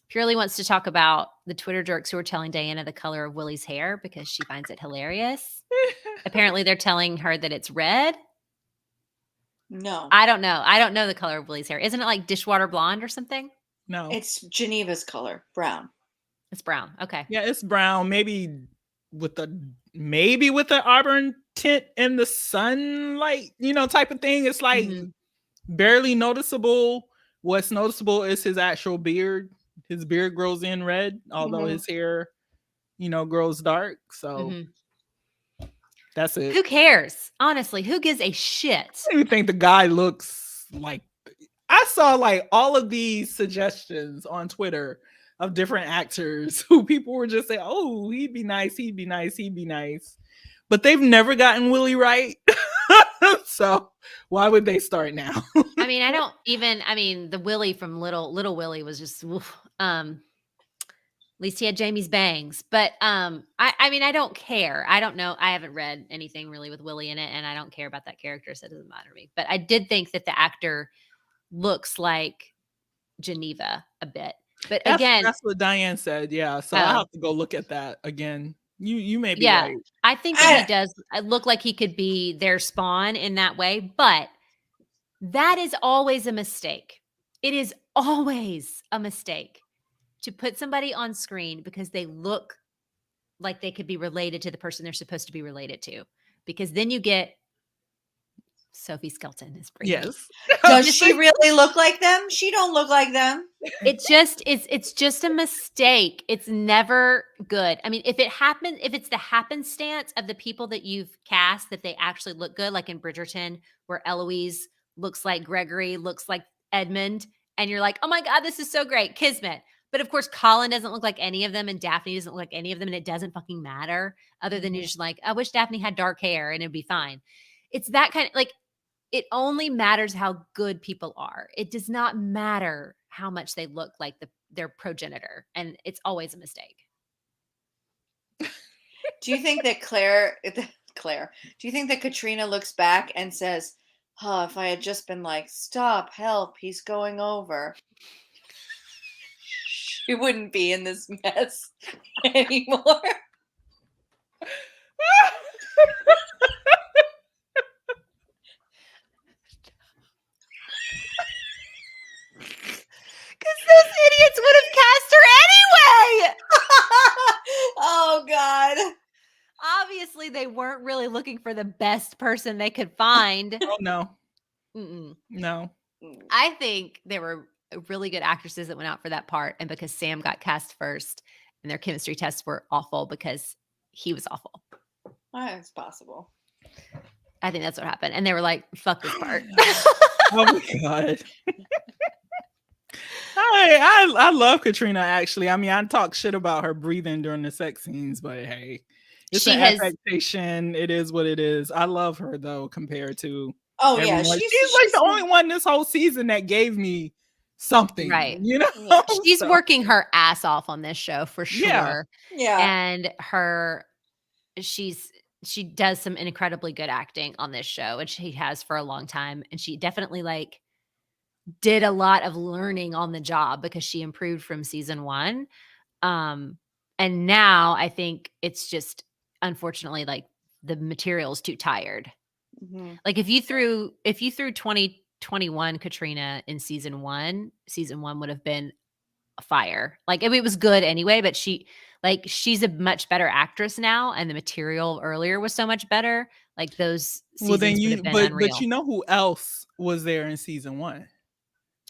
Purely wants to talk about the Twitter jerks who are telling Diana the color of Willie's hair because she finds it hilarious. Apparently they're telling her that it's red. No. I don't know. I don't know the color of Willie's hair. Isn't it like dishwater blonde or something? No. It's Geneva's color, brown. It's brown. Okay. Yeah, it's brown. Maybe with the auburn tint in the sunlight, type of thing. It's like barely noticeable. What's noticeable is his actual beard. His beard grows in red, although his hair, grows dark. So that's it. Who cares? Honestly, who gives a shit? I don't even think the guy looks like. I saw like all of these suggestions on Twitter of different actors who people were just saying, "Oh, he'd be nice. He'd be nice. He'd be nice," but they've never gotten Willie right. So why would they start now? I mean, the Willie from Little Willie was just, at least he had Jamie's bangs. But I don't care. I don't know. I haven't read anything really with Willie in it, and I don't care about that character, so it doesn't matter to me. But I did think that the actor looks like Geneva a bit. But again, that's what Diane said. Yeah. So I'll have to go look at that again. You may be right. I think that he does look like he could be their Spawn in that way, but that is always a mistake. It is always a mistake to put somebody on screen because they look like they could be related to the person they're supposed to be related to. Because then you get Sophie Skelton is pretty. Yes. Does she really look like them? She don't look like them. It's just a mistake. It's never good. I mean, if it's the happenstance of the people that you've cast that they actually look good, like in Bridgerton, where Eloise looks like Gregory, looks like Edmund, and you're like, oh my God, this is so great. Kismet. But of course, Colin doesn't look like any of them, and Daphne doesn't look like any of them, and it doesn't fucking matter. Other than you're just like, I wish Daphne had dark hair and it'd be fine. It's that kind of like, it only matters how good people are. It does not matter how much they look like their progenitor, and it's always a mistake. Do you think that Claire, do you think that Katrina looks back and says, oh, if I had just been like, stop, help, he's going over, she wouldn't be in this mess anymore? Because those idiots would have cast her anyway. Oh, God. Obviously, they weren't really looking for the best person they could find. Oh, no. Mm-mm. No. I think there were really good actresses that went out for that part. And because Sam got cast first and their chemistry tests were awful because he was awful. It's possible. I think that's what happened. And they were like, fuck this part. Oh, my God. I love Katrina, actually. I mean, I talk shit about her breathing during the sex scenes, but hey, it's an affectation. It is what it is. I love her, though, compared to everyone. Yeah, she's like the only one this whole season that gave me something, right? Yeah. She's working her ass off on this show for sure. Yeah. And she does some incredibly good acting on this show, and she has for a long time. And she definitely did a lot of learning on the job because she improved from season 1. And now I think it's just, unfortunately, the material's too tired. Mm-hmm. Like if you threw 2021 Katrina in season 1 would have been fire. Like it was good anyway, but she's a much better actress now, and the material earlier was so much better. Like those seasons would have been unreal. But you know who else was there in season 1?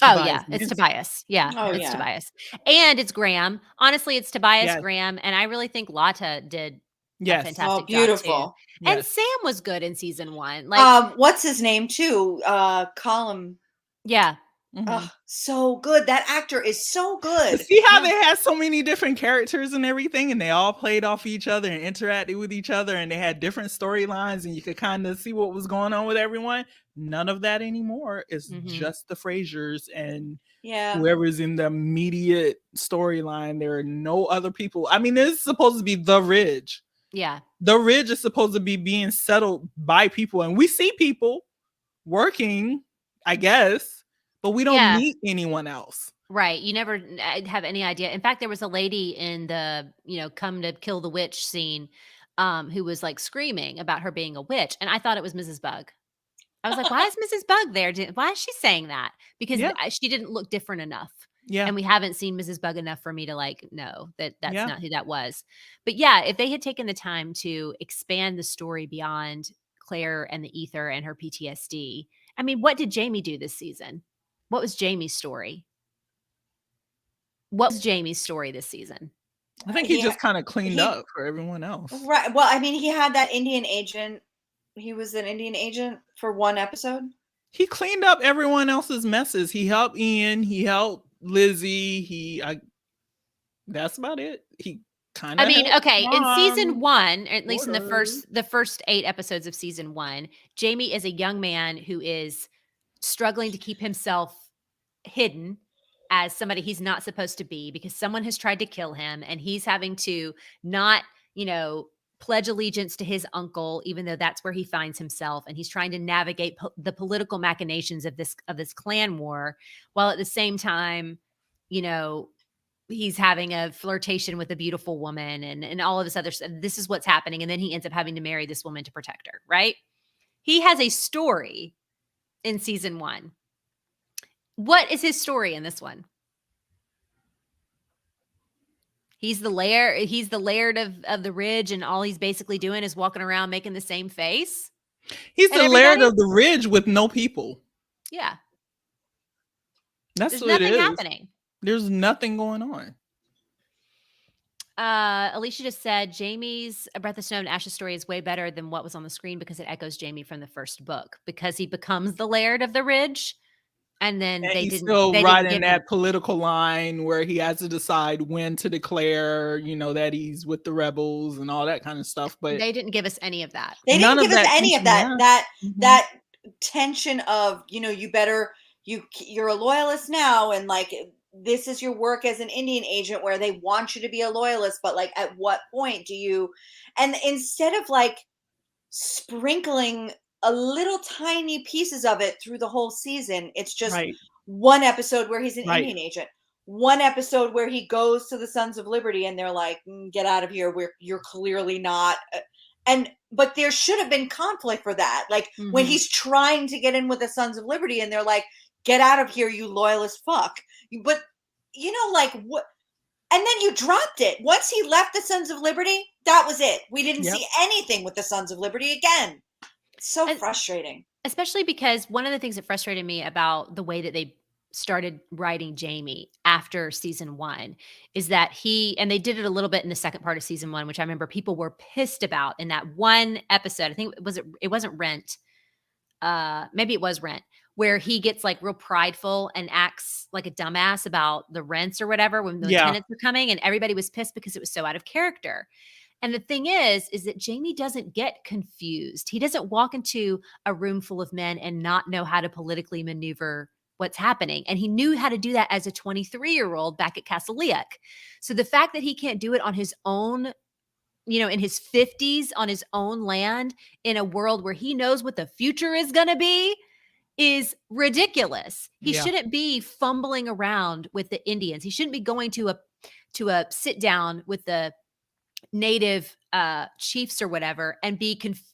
Oh yeah, it's Tobias. Yeah, Tobias, and it's Graham. Honestly, it's Tobias, Graham, and I really think Lata did a fantastic beautiful. job too. And Sam was good in season 1. What's his name too? Column. Yeah, Oh, so good. That actor is so good. See how they had so many different characters and everything, and they all played off each other and interacted with each other, and they had different storylines, and you could kind of see what was going on with everyone. None of that anymore. It's just the Frasers and whoever's in the immediate storyline. There are no other people. I mean, this is supposed to be the Ridge. Yeah. The Ridge is supposed to be being settled by people, and we see people working, I guess, but we don't meet anyone else. Right. You never have any idea. In fact, there was a lady in the, come to kill the witch scene, who was like screaming about her being a witch. And I thought it was Mrs. Bug. I was like, why is Mrs. Bug there? Why is she saying that? Because she didn't look different enough. Yeah. And we haven't seen Mrs. Bug enough for me to like know that that's not who that was. But yeah, if they had taken the time to expand the story beyond Claire and the ether and her PTSD. I mean, what did Jamie do this season? What was Jamie's story? What was Jamie's story this season? I think he just kind of cleaned up for everyone else. Right. Well, I mean, he had that Indian agent. He was an Indian agent for one episode. He cleaned up everyone else's messes. He helped Ian. He helped Lizzie. That's about it. He kind of. I mean, okay. In season 1, at least in the first 8 episodes of season 1, Jamie is a young man who is struggling to keep himself hidden as somebody he's not supposed to be because someone has tried to kill him, and he's having to not, pledge allegiance to his uncle, even though that's where he finds himself. And he's trying to navigate the political machinations of this clan war, while at the same time, he's having a flirtation with a beautiful woman and all of this other stuff. This is what's happening. And then he ends up having to marry this woman to protect her, right? He has a story in season 1. What is his story in this one? He's the laird of the Ridge, and all he's basically doing is walking around making the same face. He's the laird of the Ridge with no people. Yeah. There's nothing happening. There's nothing going on. Alicia just said Jamie's A Breath of Snow and Ash's story is way better than what was on the screen because it echoes Jamie from the first book, because he becomes the laird of the Ridge. And then he's still riding that political line where he has to decide when to declare, that he's with the rebels and all that kind of stuff. But they didn't give us any of that. They didn't give us any of that. That tension of, you're a loyalist now, and like this is your work as an Indian agent where they want you to be a loyalist, but like at what point do you? And instead of like sprinkling a little tiny pieces of it through the whole season, it's just one episode where he's an Indian agent, one episode where he goes to the Sons of Liberty and they're like, get out of here, you're clearly not. But there should have been conflict for that, like when he's trying to get in with the Sons of Liberty and they're like, get out of here, you loyalist fuck. But like what? And then you dropped it once he left the Sons of Liberty. That was it. We didn't see anything with the Sons of Liberty again. So frustrating. Especially because one of the things that frustrated me about the way that they started writing Jamie after season 1 is that and they did it a little bit in the second part of season 1, which I remember people were pissed about in that one episode. I think it wasn't Rent. Maybe it was Rent, where he gets like real prideful and acts like a dumbass about the rents or whatever when the tenants were coming, and everybody was pissed because it was so out of character. And the thing is that Jamie doesn't get confused. He doesn't walk into a room full of men and not know how to politically maneuver what's happening. And he knew how to do that as a 23-year-old back at Castle Leak. So the fact that he can't do it on his own, in his 50s, on his own land, in a world where he knows what the future is going to be, is ridiculous. He shouldn't be fumbling around with the Indians. He shouldn't be going to a sit down with the native chiefs or whatever and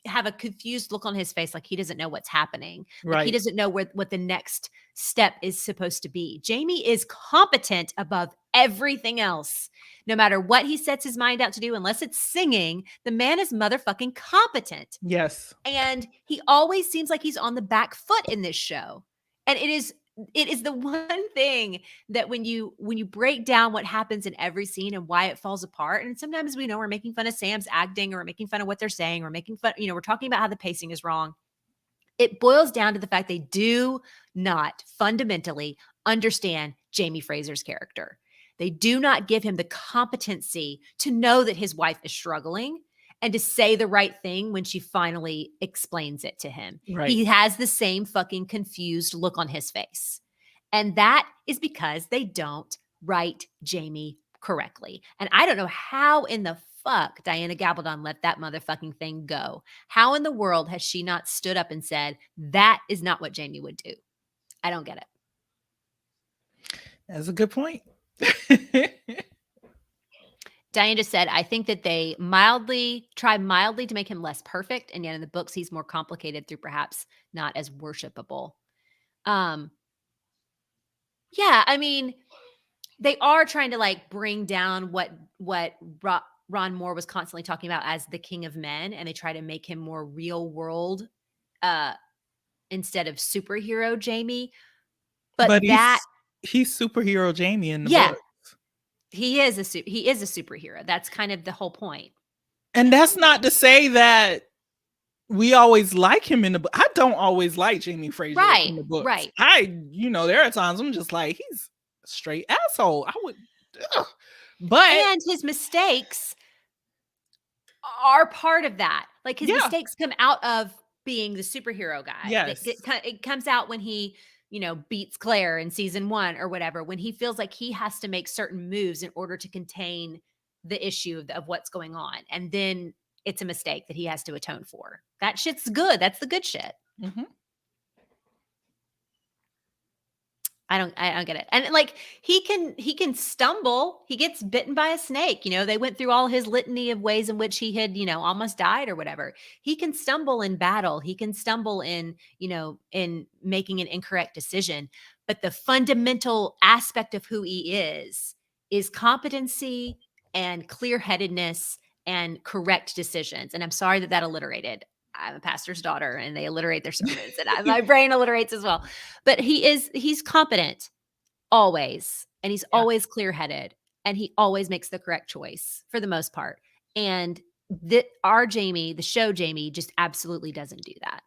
have a confused look on his face, like he doesn't know what's happening. Like he doesn't know what the next step is supposed to be. Jamie is competent above everything else. No matter what he sets his mind out to do, unless it's singing, the man is motherfucking competent. Yes. And he always seems like he's on the back foot in this show. And it is the one thing that when you break down what happens in every scene and why it falls apart, and sometimes we're making fun of Sam's acting, or we're making fun of what they're saying, or making fun, we're talking about how the pacing is wrong. It boils down to the fact they do not fundamentally understand Jamie Fraser's character. They do not give him the competency to know that his wife is struggling and to say the right thing when she finally explains it to him. Right. He has the same fucking confused look on his face. And that is because they don't write Jamie correctly. And I don't know how in the fuck Diana Gabaldon let that motherfucking thing go. How in the world has she not stood up and said, that is not what Jamie would do? I don't get it. That's a good point. Diane just said, I think that they try mildly to make him less perfect. And yet in the books, he's more complicated through perhaps not as worshipable. Yeah, I mean, they are trying to like bring down what Ron Moore was constantly talking about as the king of men. And they try to make him more real world instead of superhero Jamie. But he's superhero Jamie in the book. He is a superhero. That's kind of the whole point. And that's not to say that we always like him in the book. I don't always like Jamie Fraser in the books. Right. There are times I'm just like, he's a straight asshole. And his mistakes are part of that. Like his mistakes come out of being the superhero guy. Yes. It comes out when he beats Claire in season 1 or whatever, when he feels like he has to make certain moves in order to contain the issue of what's going on. And then it's a mistake that he has to atone for. That shit's good. That's the good shit. Mm-hmm. I don't get it. And like he can stumble. He gets bitten by a snake. They went through all his litany of ways in which he had, almost died or whatever. He can stumble in battle. He can stumble in making an incorrect decision. But the fundamental aspect of who he is competency and clear-headedness and correct decisions. And I'm sorry that alliterated. I'm a pastor's daughter and they alliterate their sermons and my brain alliterates as well. But he's competent always. And he's always clear-headed and he always makes the correct choice for the most part. And our Jamie, the show Jamie, just absolutely doesn't do that.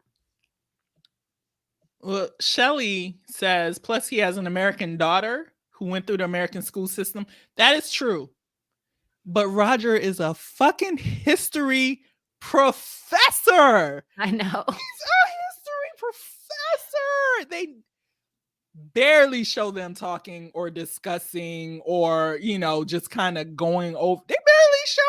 Well, Shelley says, plus he has an American daughter who went through the American school system. That is true. But Roger is a fucking history professor. I know. He's a history professor. They barely show them talking or discussing or, just kind of going over. They barely show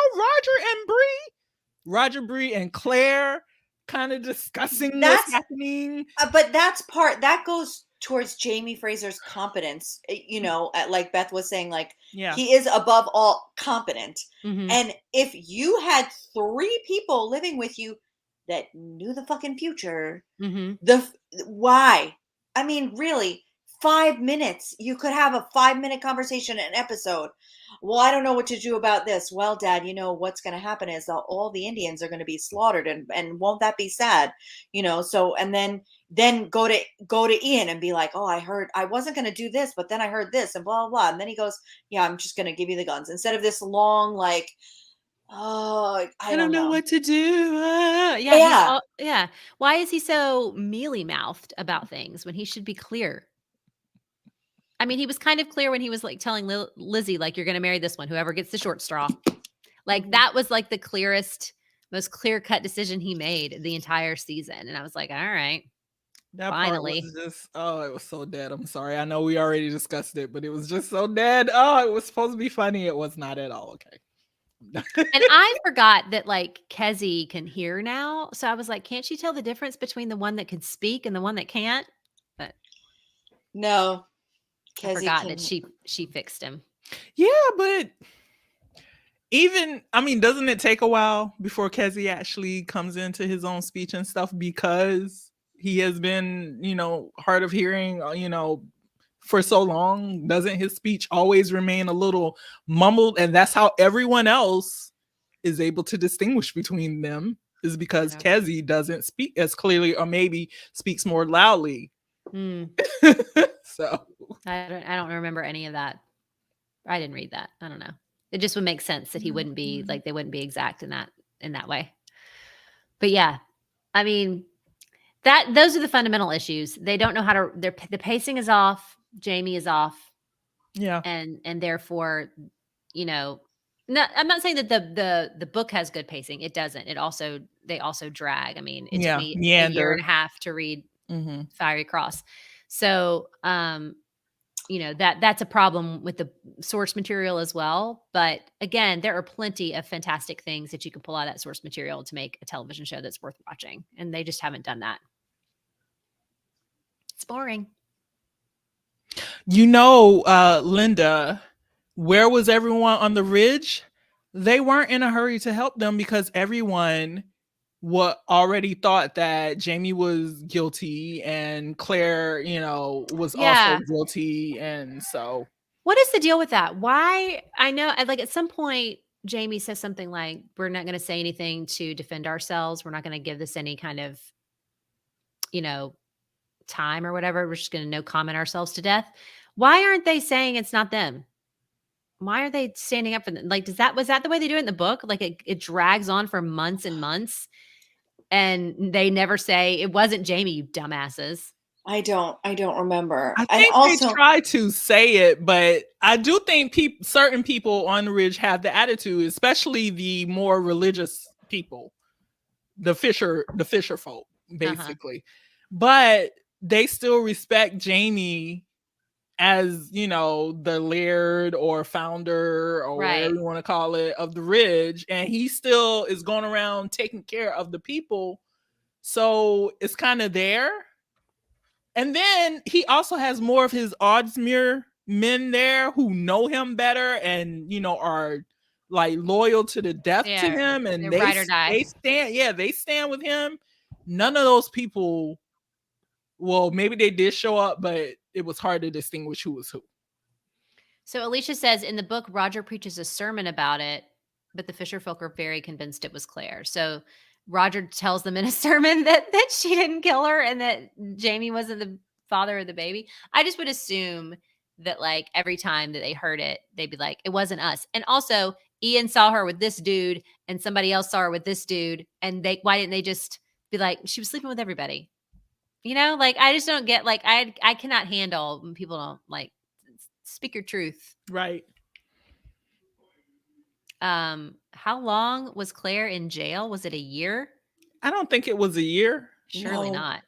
Roger, Bree, and Claire kind of discussing what's happening. But that goes towards Jamie Fraser's competence, like Beth was saying, like he is above all competent. Mm-hmm. And if you had 3 people living with you that knew the fucking future, mm-hmm. Why? I mean, really, 5 minutes. You could have a 5-minute conversation in an episode. Well, I don't know what to do about this. Well, Dad, what's going to happen is all the Indians are going to be slaughtered, and won't that be sad? So, and then go to Ian and be like, oh, I wasn't going to do this, but then I heard this and blah, blah, blah. And then he goes, yeah, I'm just going to give you the guns instead of this long, like, oh, I don't know what to do. Yeah. Why is he so mealy-mouthed about things when he should be clear? I mean, he was kind of clear when he was like telling Lizzie, like, you're going to marry this one, whoever gets the short straw. Like that was like the clearest, most clear-cut decision he made the entire season. And I was like, all right. That finally part was just, it was so dead. I'm sorry. I know we already discussed it, but it was just so dead. Oh, it was supposed to be funny. It was not at all. Okay. And I forgot that like Kezi can hear now. So I was like, can't she tell the difference between the one that can speak and the one that can't? But no. I forgot that she fixed him. Yeah, but doesn't it take a while before Kezi actually comes into his own speech and stuff because he has been, hard of hearing, for so long? Doesn't his speech always remain a little mumbled? And that's how everyone else is able to distinguish between them, is because Kezi doesn't speak as clearly or maybe speaks more loudly. So I don't remember any of that. I didn't read that. I don't know. It just would make sense that he wouldn't be like, they wouldn't be exact in that way. But yeah, I mean, those are the fundamental issues. They don't know how to. The pacing is off. Jamie is off. Yeah, and therefore, I'm not saying that the book has good pacing. It doesn't. They also drag. I mean, it took me a year and a half to read Fiery Cross, so that's a problem with the source material as well. But again, there are plenty of fantastic things that you can pull out of that source material to make a television show that's worth watching, and they just haven't done that. It's boring. Linda, where was everyone on the ridge? They weren't in a hurry to help them because everyone already thought that Jamie was guilty and Claire, was also guilty. And so what is the deal with that? Why? I know, like, at some point Jamie says something like, we're not going to say anything to defend ourselves. We're not going to give this any kind of, time or whatever. We're just going to no comment ourselves to death. Why aren't they saying it's not them? Why are they standing up for them? Like, was that the way they do it in the book? Like, it drags on for months and months and they never say it wasn't Jamie, you dumbasses. I don't remember. I think they try to say it, but I do think certain people on the ridge have the attitude, especially the more religious people, the Fisher folk, basically. But they still respect Jamie as, the laird or founder or whatever you want to call it of the ridge, and he still is going around taking care of the people. So it's kind of there. And then he also has more of his Oddsmere men there who know him better and, are like loyal to the death to him. And they stand with him. None of those people, well, maybe they did show up, but it was hard to distinguish who was who. So Alicia says, in the book, Roger preaches a sermon about it, but the Fisher folk are very convinced it was Claire. So Roger tells them in a sermon that she didn't kill her and that Jamie wasn't the father of the baby. I just would assume that, like, every time that they heard it, they'd be like, it wasn't us. And also, Ian saw her with this dude and somebody else saw her with this dude. And why didn't they just be like, she was sleeping with everybody? Like, I just don't get, like, I cannot handle when people don't, like, speak your truth. Right. How long was Claire in jail? Was it a year? I don't think it was a year. Surely not.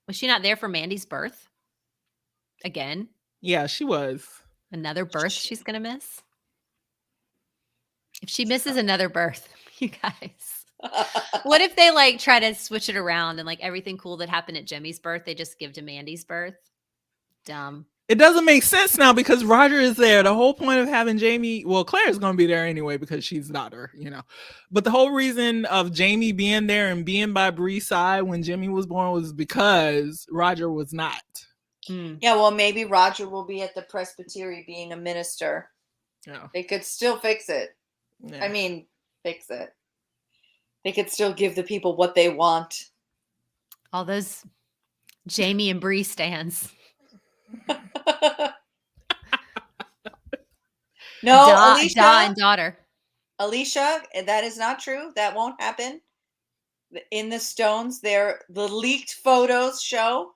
Was she not there for Mandy's birth? Again? Yeah, she was. Another birth she's going to miss? If she misses another birth, you guys. What if they, like, try to switch it around and, like, everything cool that happened at Jimmy's birth, they just give to Mandy's birth? Dumb. It doesn't make sense now because Roger is there. The whole point of having Jamie, well, Claire is going to be there anyway because she's the daughter, But the whole reason of Jamie being there and being by Bree's side when Jimmy was born was because Roger was not. Yeah, well, maybe Roger will be at the presbytery being a minister. Yeah. They could still fix it. Yeah. I mean, fix it. They could still give the people what they want. All those Jamie and Bree stands. No, Alicia and daughter. Alicia, that is not true. That won't happen. In the stones, the leaked photos show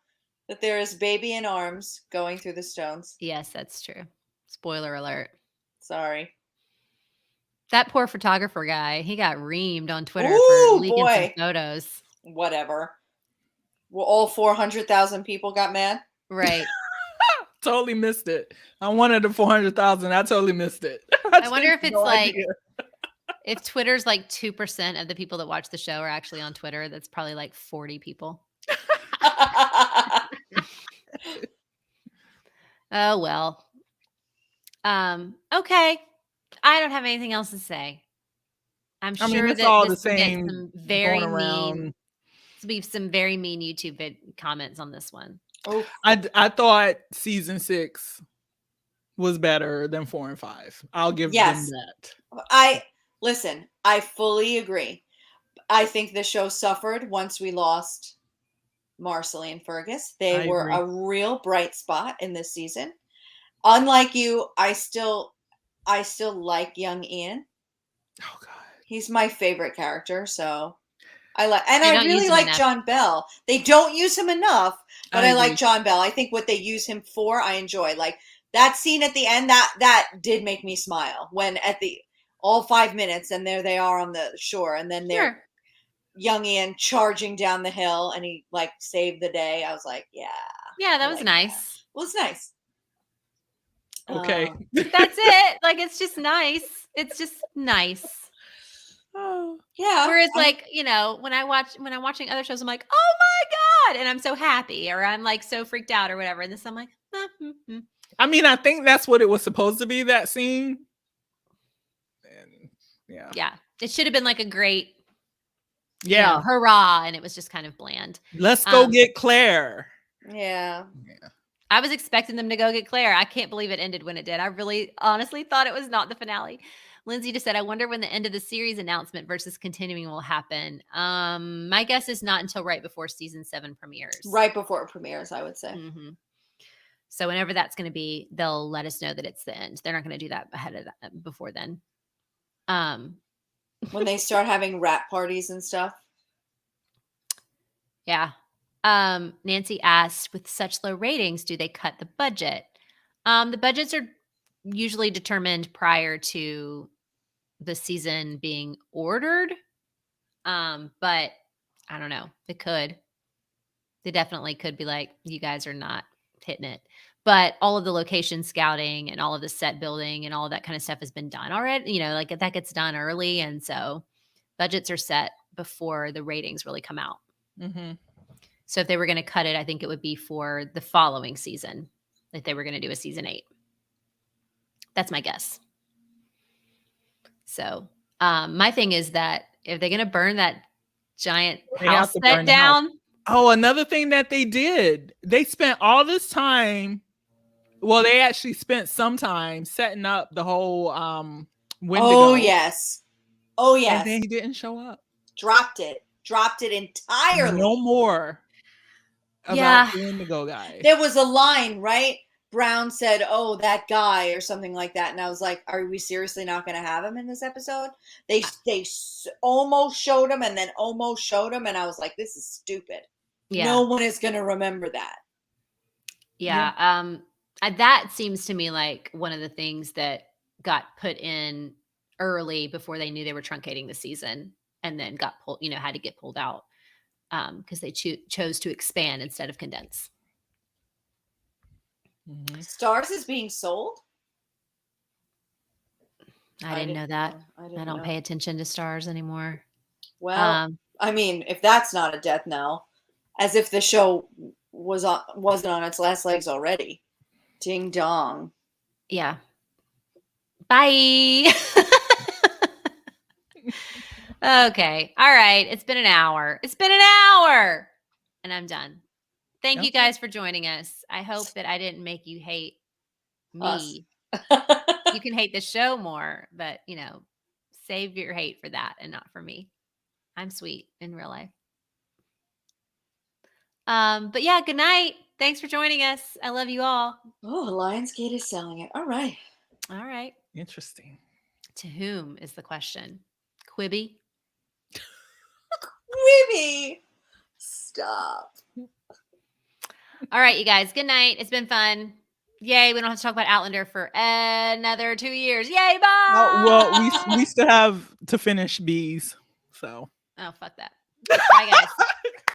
that there is baby in arms going through the stones. Yes, that's true. Spoiler alert. Sorry. That poor photographer guy, he got reamed on Twitter for leaking some photos. Whatever. Well, all 400,000 people got mad? Right. Totally missed it. I wanted the 400,000. I totally missed it. I wonder if it's if Twitter's like 2% of the people that watch the show are actually on Twitter. That's probably like 40 people. Oh, well. Okay. I don't have anything else to say. I'm sure it's that all this the same. Some very mean. Be some very mean YouTube comments on this one. Oh, I thought season 6 was better than 4 and 5. I'll give them that. I fully agree. I think the show suffered once we lost Marcelly and Fergus. They were a real bright spot in this season. Unlike you, I still like young Ian. Oh God, he's my favorite character. So I really like John Bell. They don't use him enough, but I like John Bell. I think what they use him for, I enjoy. Like that scene at the end, that did make me smile when at the all 5 minutes and there they are on the shore and then they're young Ian charging down the hill and he like saved the day. I was like, yeah. Yeah, that was nice. That. Well, it's nice. Okay. That's it. Like, it's just nice. It's just nice. Oh, yeah. Whereas, like, you know, when I'm watching other shows, I'm like, oh my God. And I'm so happy or I'm like so freaked out or whatever. And this I'm like, I mean, I think that's what it was supposed to be, that scene. And yeah. It should have been like a great hurrah. And it was just kind of bland. Let's go get Claire. Yeah. I was expecting them to go get Claire. I can't believe it ended when it did. I really honestly thought it was not the finale. Lindsay just said, I wonder when the end of the series announcement versus continuing will happen. My guess is not until right before season 7 premieres. Right before it premieres, I would say. Mm-hmm. So whenever that's going to be, they'll let us know that it's the end. They're not going to do that ahead of that before then. When they start having rap parties and stuff. Yeah. Nancy asked, with such low ratings, do they cut the budget? The budgets are usually determined prior to the season being ordered. But I don't know. They could. They definitely could be like, you guys are not hitting it. But all of the location scouting and all of the set building and all of that kind of stuff has been done already. You know, like that gets done early. And so budgets are set before the ratings really come out. Mm-hmm. So if they were going to cut it, I think it would be for the following season, if they were going to do a season 8. That's my guess. So my thing is that if they're going to burn that giant house set down. Oh, another thing that they did, they spent all this time. Well, they actually spent some time setting up the whole Wendigo. Oh, yes. Oh, yes. And then he didn't show up. Dropped it entirely. No more about the Wendigo guy. There was a line, right? Brown said, oh, that guy or something like that. And I was like, are we seriously not going to have him in this episode? They almost showed him and then almost showed him. And I was like, this is stupid. Yeah. No one is going to remember that. Yeah. That seems to me like one of the things that got put in early before they knew they were truncating the season and then got pulled, had to get pulled out because they chose to expand instead of condense. Mm-hmm. Stars is being sold? I didn't know that. I don't pay attention to Stars anymore. Well, I mean, if that's not a death knell, as if the show wasn't on its last legs already. Ding dong. Yeah. Bye. Okay. All right. It's been an hour. And I'm done. Thank you guys for joining us. I hope that I didn't make you hate me. You can hate the show more, but save your hate for that and not for me. I'm sweet in real life. But yeah, good night. Thanks for joining us. I love you all. Oh, Lionsgate is selling it. All right. Interesting. To whom is the question? Quibi? Quibi. Stop. All right, you guys. Good night. It's been fun. Yay, we don't have to talk about Outlander for another 2 years. Yay, bye. Well, we still have to finish Bees. So. Oh, fuck that. Bye, guys.